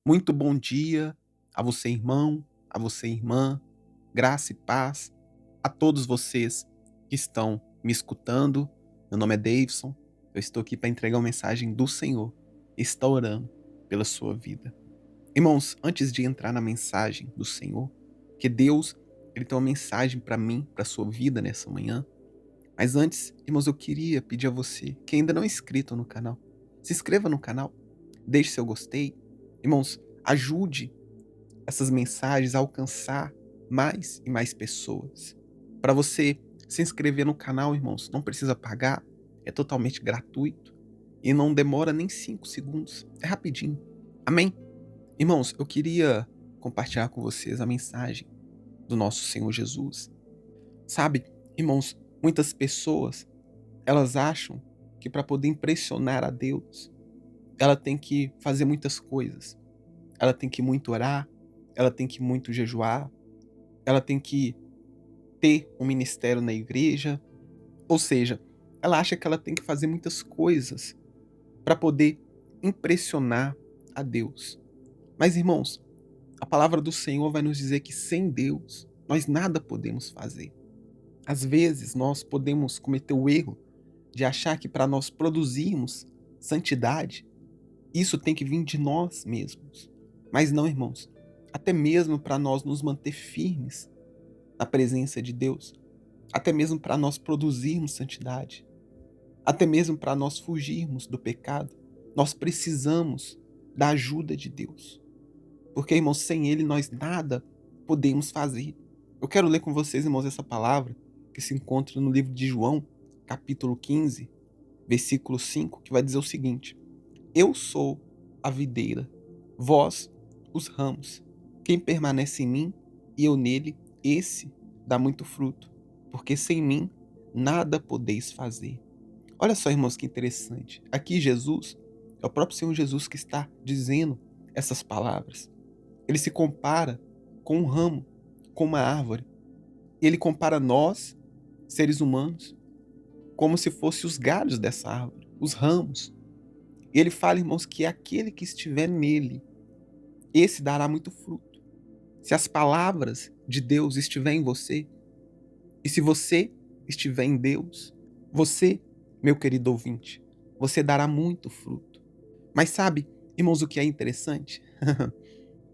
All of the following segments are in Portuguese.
Muito bom dia a você, irmão, a você, irmã, graça e paz a todos vocês que estão me escutando. Meu nome é Davidson, eu estou aqui para entregar uma mensagem do Senhor. Está orando pela sua vida. Irmãos, antes de entrar na mensagem do Senhor, que Deus ele tem uma mensagem para mim, para sua vida nessa manhã. Mas antes, irmãos, eu queria pedir a você que ainda não é inscrito no canal, se inscreva no canal, deixe seu gostei. Irmãos, ajude essas mensagens a alcançar mais e mais pessoas. Para você se inscrever no canal, irmãos, não precisa pagar, é totalmente gratuito e não demora nem 5 segundos, é rapidinho. Amém? Irmãos, eu queria compartilhar com vocês a mensagem do nosso Senhor Jesus. Sabe, irmãos, muitas pessoas, elas acham que para poder impressionar a Deus, ela tem que fazer muitas coisas. Ela tem que muito orar, ela tem que muito jejuar, ela tem que ter um ministério na igreja, ou seja, ela acha que ela tem que fazer muitas coisas para poder impressionar a Deus. Mas, irmãos, a palavra do Senhor vai nos dizer que sem Deus nós nada podemos fazer. Às vezes nós podemos cometer o erro de achar que para nós produzirmos santidade, isso tem que vir de nós mesmos. Mas não, irmãos. Até mesmo para nós nos manter firmes na presença de Deus, até mesmo para nós produzirmos santidade, até mesmo para nós fugirmos do pecado, nós precisamos da ajuda de Deus. Porque, irmãos, sem Ele nós nada podemos fazer. Eu quero ler com vocês, irmãos, essa palavra que se encontra no livro de João, capítulo 15, versículo 5, que vai dizer o seguinte: Eu sou a videira, vós os ramos. Quem permanece em mim e eu nele, esse dá muito fruto, porque sem mim nada podeis fazer. Olha só, irmãos, que interessante. Aqui Jesus, é o próprio Senhor Jesus que está dizendo essas palavras. Ele se compara com um ramo, com uma árvore. E ele compara nós, seres humanos, como se fossem os galhos dessa árvore, os ramos. E ele fala, irmãos, que aquele que estiver nele, esse dará muito fruto. Se as palavras de Deus estiverem em você, e se você estiver em Deus, você, meu querido ouvinte, você dará muito fruto. Mas sabe, irmãos, o que é interessante?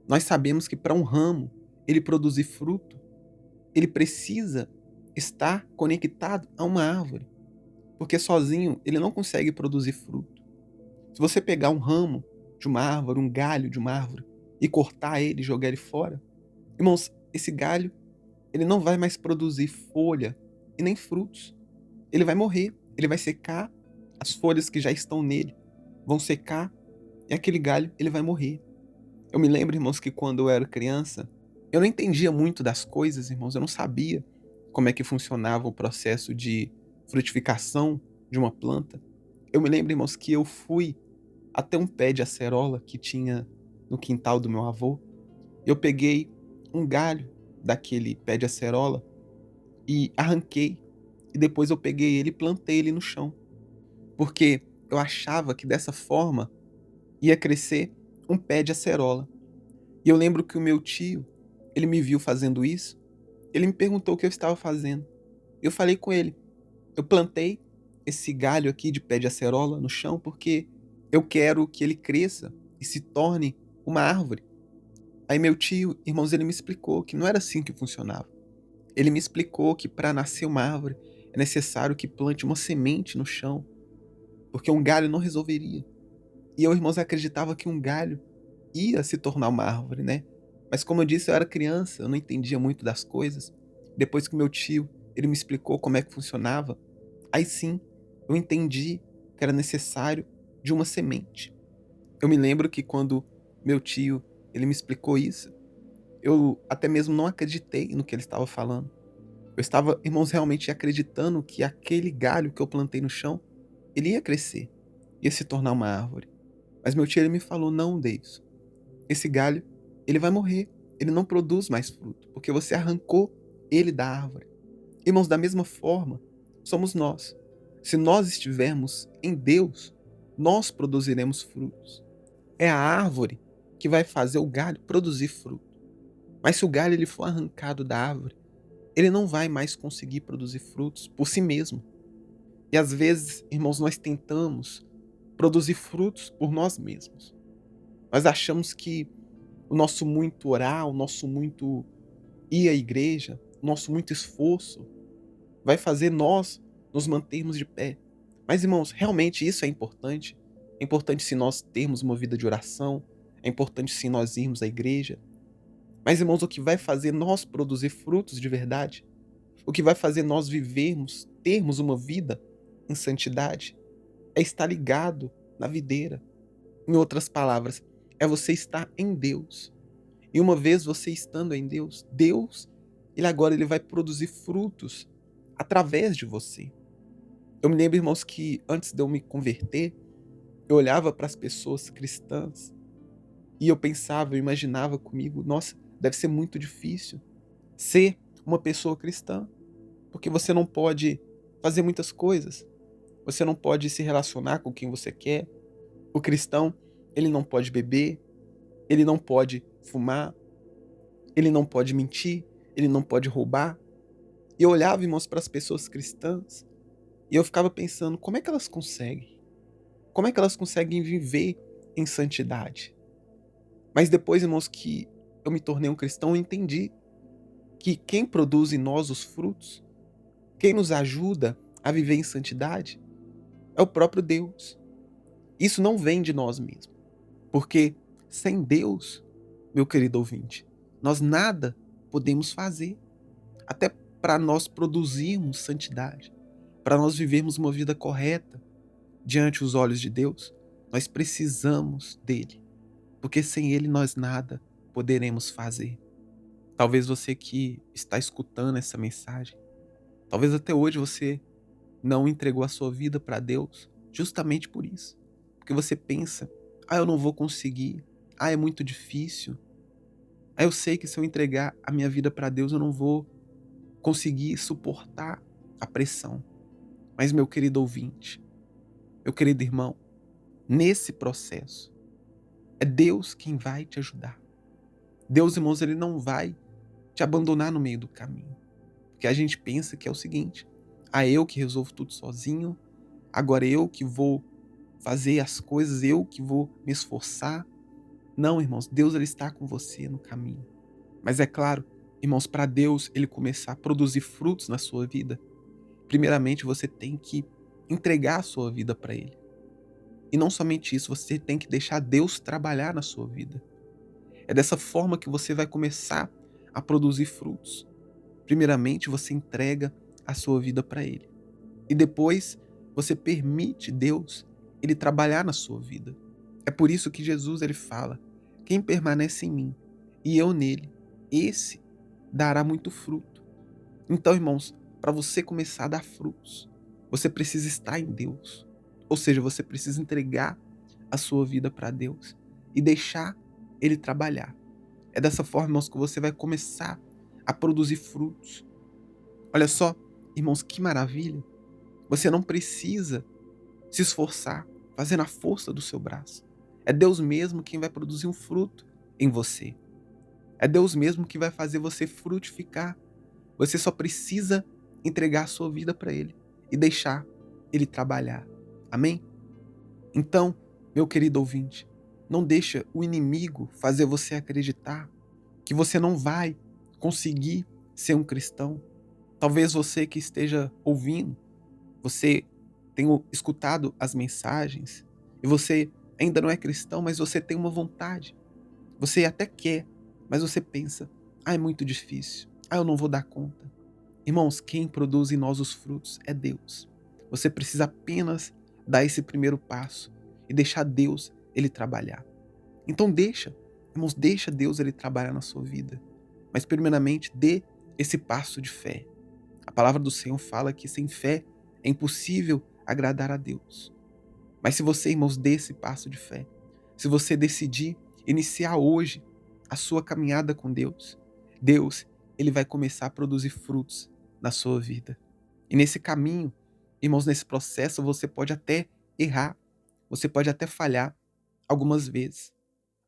Nós sabemos que para um ramo ele produzir fruto, ele precisa estar conectado a uma árvore, porque sozinho ele não consegue produzir fruto. Se você pegar um ramo de uma árvore, um galho de uma árvore, e cortar ele e jogar ele fora, irmãos, esse galho ele não vai mais produzir folha e nem frutos. Ele vai morrer, ele vai secar, as folhas que já estão nele vão secar e aquele galho ele vai morrer. Eu me lembro, irmãos, que quando eu era criança, eu não entendia muito das coisas, irmãos, eu não sabia como é que funcionava o processo de frutificação de uma planta. Eu me lembro, irmãos, que eu fui até um pé de acerola que tinha no quintal do meu avô. Eu peguei um galho daquele pé de acerola e arranquei. E depois eu peguei ele e plantei ele no chão. Porque eu achava que dessa forma ia crescer um pé de acerola. E eu lembro que o meu tio, ele me viu fazendo isso, ele me perguntou o que eu estava fazendo. Eu falei com ele, eu plantei esse galho aqui de pé de acerola no chão porque eu quero que ele cresça e se torne uma árvore. Aí meu tio, irmãos, ele me explicou que não era assim que funcionava. Ele me explicou que para nascer uma árvore é necessário que plante uma semente no chão, porque um galho não resolveria. E eu, irmãos, acreditava que um galho ia se tornar uma árvore, né? Mas como eu disse, eu era criança, eu não entendia muito das coisas. Depois que meu tio, ele me explicou como é que funcionava, aí sim, eu entendi que era necessário de uma semente. Eu me lembro que quando meu tio, ele me explicou isso, eu até mesmo não acreditei no que ele estava falando. Eu estava, irmãos, realmente acreditando que aquele galho que eu plantei no chão, ele ia crescer, ia se tornar uma árvore. Mas meu tio, ele me falou, não, Davis, esse galho, ele vai morrer, ele não produz mais fruto, porque você arrancou ele da árvore. Irmãos, da mesma forma, somos nós. Se nós estivermos em Deus, nós produziremos frutos. É a árvore que vai fazer o galho produzir fruto. Mas se o galho ele for arrancado da árvore, ele não vai mais conseguir produzir frutos por si mesmo. E às vezes, irmãos, nós tentamos produzir frutos por nós mesmos. Nós achamos que o nosso muito orar, o nosso muito ir à igreja, o nosso muito esforço vai fazer nós nos mantermos de pé. Mas, irmãos, realmente isso é importante. É importante sim nós termos uma vida de oração, é importante sim nós irmos à igreja. Mas, irmãos, o que vai fazer nós produzir frutos de verdade, o que vai fazer nós vivermos, termos uma vida em santidade, é estar ligado na videira. Em outras palavras, é você estar em Deus. E uma vez você estando em Deus, Deus, ele vai produzir frutos através de você. Eu me lembro, irmãos, que antes de eu me converter, eu olhava para as pessoas cristãs e eu pensava, eu imaginava comigo, nossa, deve ser muito difícil ser uma pessoa cristã, porque você não pode fazer muitas coisas. Você não pode se relacionar com quem você quer. O cristão, ele não pode beber, ele não pode fumar, ele não pode mentir, ele não pode roubar. E eu olhava, irmãos, para as pessoas cristãs e eu ficava pensando, como é que elas conseguem? Como é que elas conseguem viver em santidade? Mas depois, irmãos, que eu me tornei um cristão, eu entendi que quem produz em nós os frutos, quem nos ajuda a viver em santidade, é o próprio Deus. Isso não vem de nós mesmos. Porque sem Deus, meu querido ouvinte, nós nada podemos fazer. Até para nós produzirmos santidade, para nós vivermos uma vida correta diante dos olhos de Deus, nós precisamos dele. Porque sem ele nós nada poderemos fazer. Talvez você que está escutando essa mensagem, talvez até hoje você não entregou a sua vida para Deus justamente por isso. Porque você pensa, eu não vou conseguir, é muito difícil. Eu sei que se eu entregar a minha vida para Deus eu não vou conseguir suportar a pressão. Mas meu querido ouvinte, meu querido irmão, nesse processo, é Deus quem vai te ajudar. Deus, irmãos, ele não vai te abandonar no meio do caminho. Porque a gente pensa que é o seguinte, eu que resolvo tudo sozinho, agora eu que vou fazer as coisas, eu que vou me esforçar. Não, irmãos, Deus ele está com você no caminho. Mas é claro, irmãos, para Deus ele começar a produzir frutos na sua vida, primeiramente você tem que entregar a sua vida para ele. E não somente isso, você tem que deixar Deus trabalhar na sua vida. É dessa forma que você vai começar a produzir frutos. Primeiramente, você entrega a sua vida para ele. E depois, você permite Deus ele trabalhar na sua vida. É por isso que Jesus ele fala: quem permanece em mim e eu nele, esse dará muito fruto. Então, irmãos, para você começar a dar frutos, você precisa estar em Deus. Ou seja, você precisa entregar a sua vida para Deus e deixar ele trabalhar. É dessa forma, irmãos, que você vai começar a produzir frutos. Olha só, irmãos, que maravilha. Você não precisa se esforçar, fazendo a força do seu braço. É Deus mesmo quem vai produzir um fruto em você. É Deus mesmo que vai fazer você frutificar. Você só precisa entregar a sua vida para ele e deixar ele trabalhar. Amém? Então, meu querido ouvinte, não deixa o inimigo fazer você acreditar que você não vai conseguir ser um cristão. Talvez você que esteja ouvindo, você tenha escutado as mensagens e você ainda não é cristão, mas você tem uma vontade. Você até quer, mas você pensa, é muito difícil. Eu não vou dar conta. Irmãos, quem produz em nós os frutos é Deus. Você precisa apenas dar esse primeiro passo e deixar Deus ele trabalhar. Então irmãos, deixa Deus ele trabalhar na sua vida. Mas primeiramente dê esse passo de fé. A palavra do Senhor fala que sem fé é impossível agradar a Deus. Mas se você, irmãos, dê esse passo de fé, se você decidir iniciar hoje a sua caminhada com Deus, Deus ele vai começar a produzir frutos na sua vida. E nesse caminho, irmãos, nesse processo, você pode até errar, você pode até falhar algumas vezes.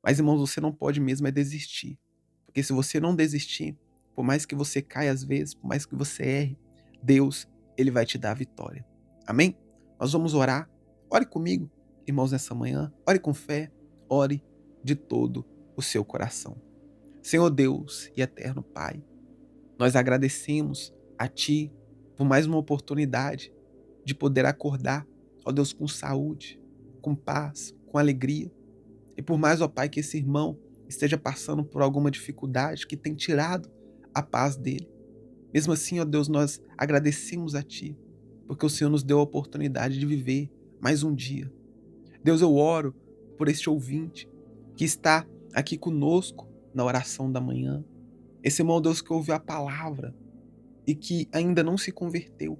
Mas, irmãos, você não pode mesmo é desistir. Porque se você não desistir, por mais que você caia às vezes, por mais que você erre, Deus, ele vai te dar a vitória. Amém? Nós vamos orar. Ore comigo, irmãos, nessa manhã. Ore com fé. Ore de todo o seu coração. Senhor Deus e eterno Pai, nós agradecemos a Ti por mais uma oportunidade de poder acordar, ó Deus, com saúde, com paz, com alegria. E por mais, ó Pai, que esse irmão esteja passando por alguma dificuldade que tem tirado a paz dele. Mesmo assim, ó Deus, nós agradecemos a Ti, porque o Senhor nos deu a oportunidade de viver mais um dia. Deus, eu oro por este ouvinte que está aqui conosco na oração da manhã. Esse irmão, Deus, que ouviu a palavra e que ainda não se converteu.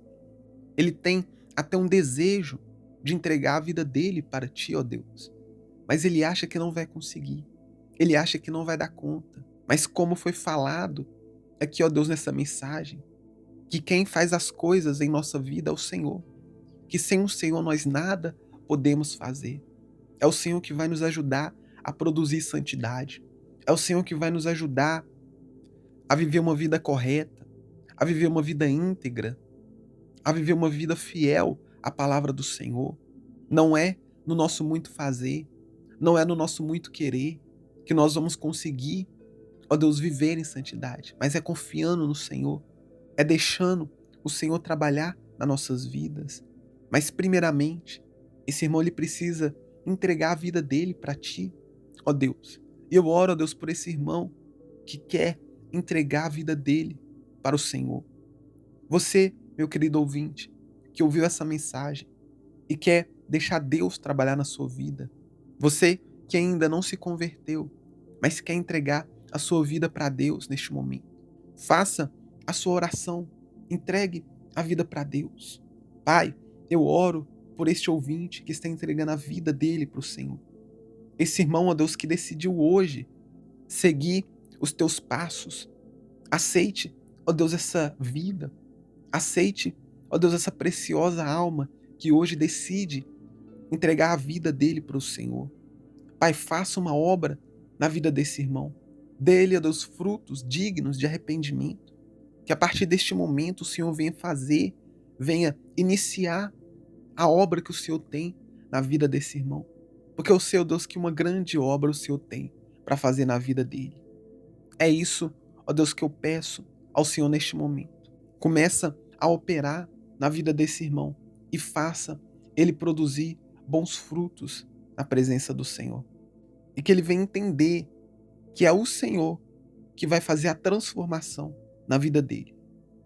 Ele tem até um desejo de entregar a vida dele para Ti, ó Deus. Mas ele acha que não vai conseguir. Ele acha que não vai dar conta. Mas como foi falado aqui, ó Deus, nessa mensagem, que quem faz as coisas em nossa vida é o Senhor. Que sem o Senhor nós nada podemos fazer. É o Senhor que vai nos ajudar a produzir santidade. É o Senhor que vai nos ajudar a viver uma vida correta, a viver uma vida íntegra, a viver uma vida fiel à palavra do Senhor. Não é no nosso muito fazer, não é no nosso muito querer que nós vamos conseguir, ó Deus, viver em santidade, mas é confiando no Senhor, é deixando o Senhor trabalhar nas nossas vidas. Mas primeiramente, esse irmão ele precisa entregar a vida dele para Ti, ó Deus. E eu oro, ó Deus, por esse irmão que quer entregar a vida dele para o Senhor. Você, meu querido ouvinte, que ouviu essa mensagem e quer deixar Deus trabalhar na sua vida. Você que ainda não se converteu, mas quer entregar a sua vida para Deus neste momento. Faça a sua oração, entregue a vida para Deus. Pai, eu oro por este ouvinte que está entregando a vida dele para o Senhor. Esse irmão, ó Deus, que decidiu hoje seguir os teus passos. Aceite, ó Deus, essa vida. Aceite, ó Deus, essa preciosa alma que hoje decide entregar a vida dele para o Senhor. Pai, faça uma obra na vida desse irmão. Dê-lhe, ó Deus, frutos dignos de arrependimento. Que a partir deste momento o Senhor venha fazer, venha iniciar a obra que o Senhor tem na vida desse irmão. Porque eu sei, ó Deus, que uma grande obra o Senhor tem para fazer na vida dele. É isso, ó Deus, que eu peço ao Senhor neste momento. Começa a operar na vida desse irmão e faça ele produzir bons frutos na presença do Senhor. E que ele venha entender que é o Senhor que vai fazer a transformação na vida dele.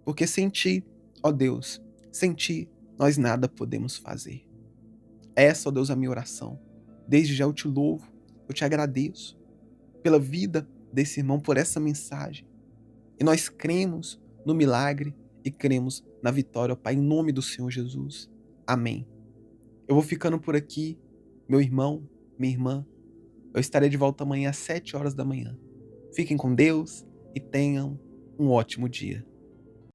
Porque sem Ti, ó Deus, sem Ti nós nada podemos fazer. Essa, ó Deus, é a minha oração. Desde já eu te louvo, eu te agradeço pela vida desse irmão, por essa mensagem. E nós cremos no milagre e cremos na vitória, ó Pai, em nome do Senhor Jesus. Amém. Eu vou ficando por aqui, meu irmão, minha irmã. Eu estarei de volta amanhã às 7 horas da manhã. Fiquem com Deus e tenham um ótimo dia.